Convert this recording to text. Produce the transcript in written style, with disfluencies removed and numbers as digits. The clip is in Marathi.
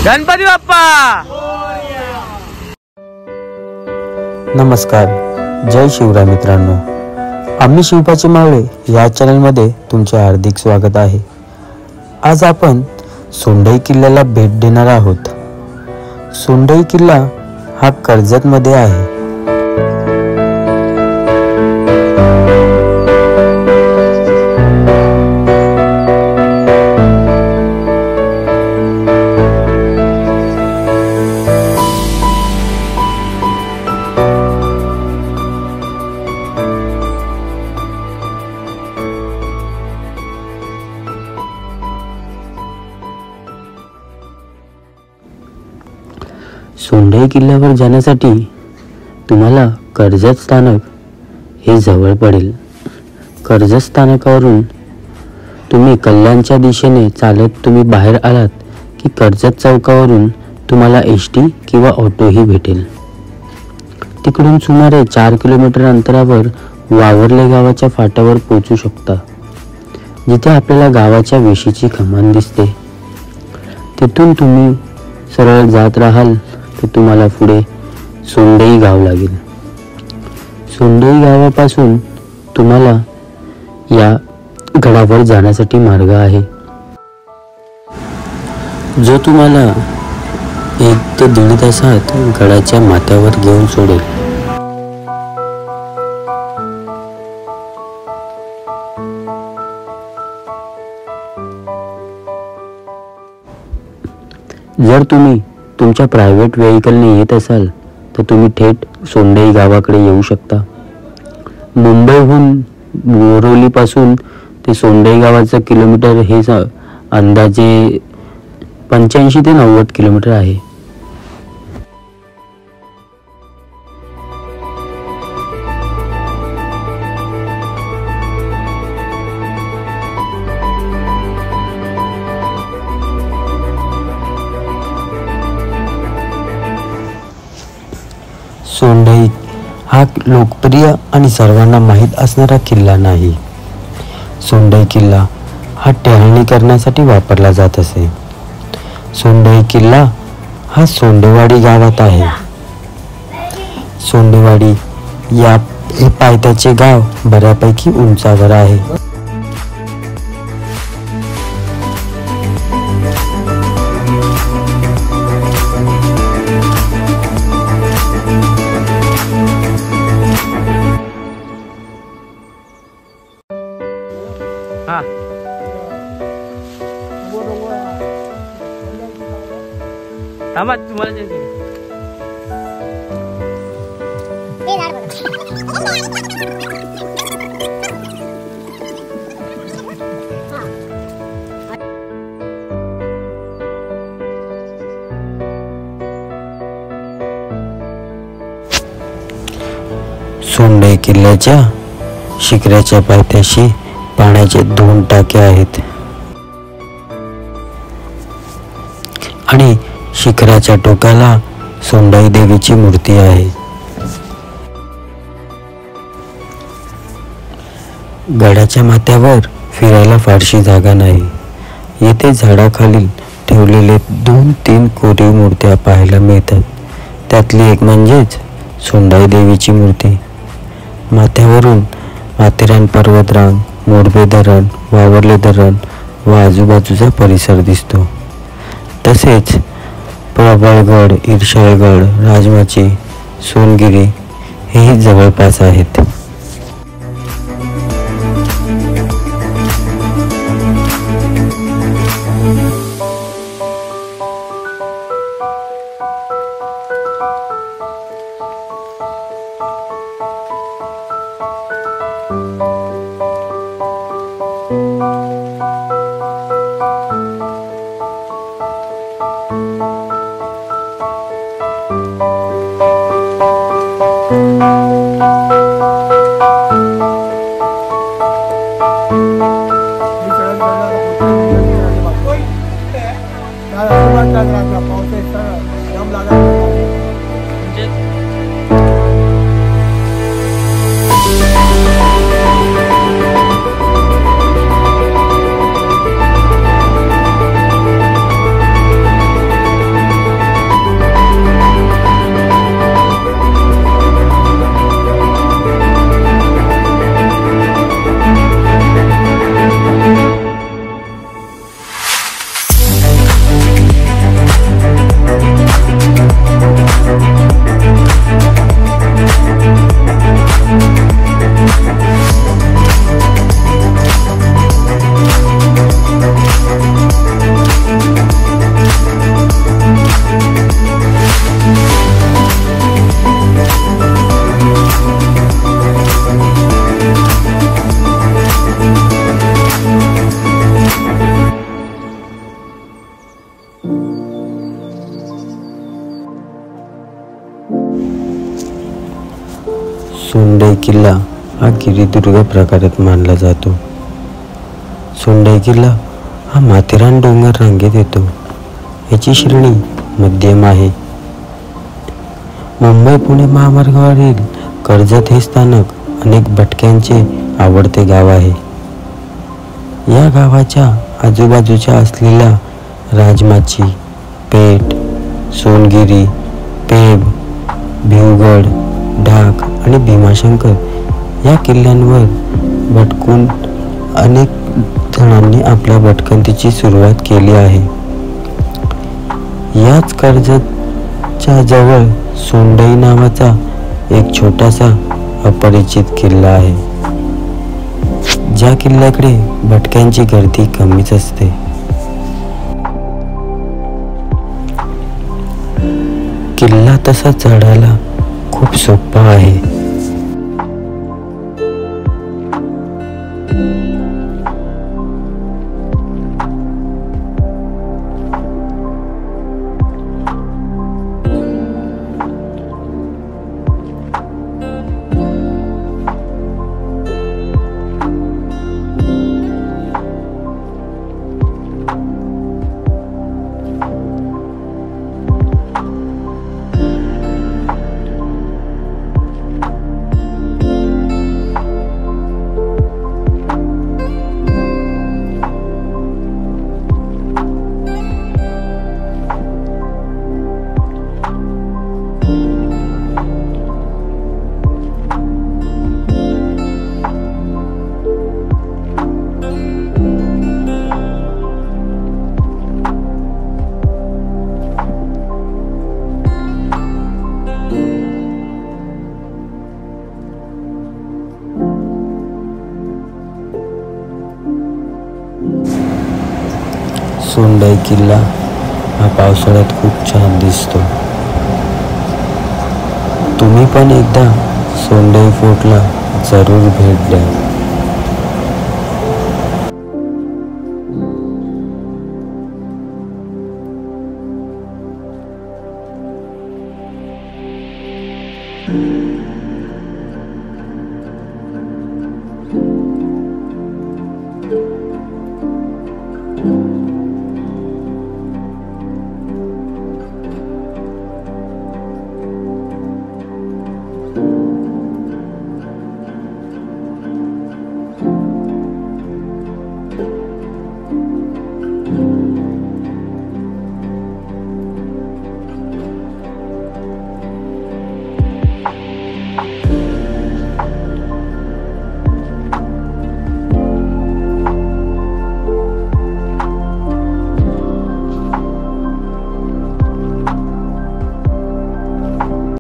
गणपती बाप्पा. नमस्कार, जय शिवराय मित्रांनो. आम्ही शिवपाचे मावळे या चॅनलमध्ये तुमचे हार्दिक स्वागत आहे. आज आपण सोंडई किल्ल्याला भेट देणार आहोत. सोंडई किल्ला हा कर्जतमध्ये आहे. सोंडई किल्ल्यावर जाण्यासाठी तुम्हाला कर्जत स्थानक हे जवळ पडेल. कर्जत स्थानकावरून तुम्ही कल्याणच्या दिशेने चालत तुम्ही बाहेर आलात की कर्जत चौकावरून तुम्हाला एसटी किंवा ऑटोही भेटेल. तिकडून सुमारे 4 किलोमीटर अंतरावर वावरले गावाच्या फाट्यावर पोहोचू शकता, जिथे आपल्याला गावाच्या वेशीची कमान दिसते. तिथून तुम्ही सरळ जात राहाल तर तुम्हाला पुढे सोंडई गाव लागेल. सोंडई गावापासून तुम्हाला या गडावर जाण्यासाठी मार्ग आहे, जो तुम्हाला 1 ते 1.5 तासात गडाच्या माथ्यावर घेऊन सोडेल. जर तुम्ही तुमच्या प्रायव्हेट व्हेकलने येत असाल तर तुम्ही थेट सोंडई गावाकडे येऊ शकता. मुंबईहून बोरिवलीपासून ते सोंडई गावाचं किलोमीटर हे अंदाजे 85 ते 90 किलोमीटर आहे. सोंडई हा लोकप्रिय आणि सर्वांना माहीत असणारा किल्ला नाही. सोंडई किल्ला हा टहळणी करण्यासाठी वापरला जात असे. सोंडई किल्ला हा सोंडेवाडी गावात आहे. सोंडेवाडी हे पायथ्याचे गाव बऱ्यापैकी उंचावर आहे. थांबा, तुम्हाला सोंडई किल्ल्याच्या शिखराच्या पायथ्याशी पाण्याचे 2 टाके आहेत आणि शिखराच्या टोकाला सोंडई देवीची मूर्ती आहे. गडाच्या माथ्यावर फिरायला फारशी जागा नाही. येथे झाडाखाली ठेवलेले 2-3 कोरीव मूर्त्या पाहायला मिळतात. त्यातली एक म्हणजेच सोंडई देवीची मूर्ती. माथ्यावरून माथेरान पर्वतरांग, मोरबे धरण, वावरले धरण व आजूबाजूचा परिसर दिसतो. तसेच प्रबळगड, इरशाळगड, राजमाची, सोनगिरी हेही जवळपास आहेत. सोंडाई किल्ला हा गिरिदुर्ग प्रकारात मानला जातो. सोंडाई किल्ला हा माथेरान डोंगर रांगेत येतो. याची श्रेणी मध्यम आहे. मुंबई पुणे महामार्गावरील कर्जत हे स्थानक अनेक भटक्यांचे आवडते गाव आहे. या गावाच्या आजूबाजूच्या असलेल्या राजमाची, पेठ, सोनगिरी, पेब, भिवगड, ढाक आणि भीमाशंकर या किल्ल्यांवर भटकून अनेक जणांनी आपल्या भटकंतीची सुरुवात केली आहे. याच कर्जतच्या जवळ सोंडाई नावाचा एक छोटासा अपरिचित किल्ला आहे, ज्या किल्ल्याकडे भटक्यांची गर्दी कमीच असते. किल्ला तसा चढायला खूप सोपा आहे. सोंडाई किल्ला हा पावसाळ्यात खूप छान दिसतो. तुम्ही पण एकदा सोंडाई फोर्टला जरूर भेट द्या. you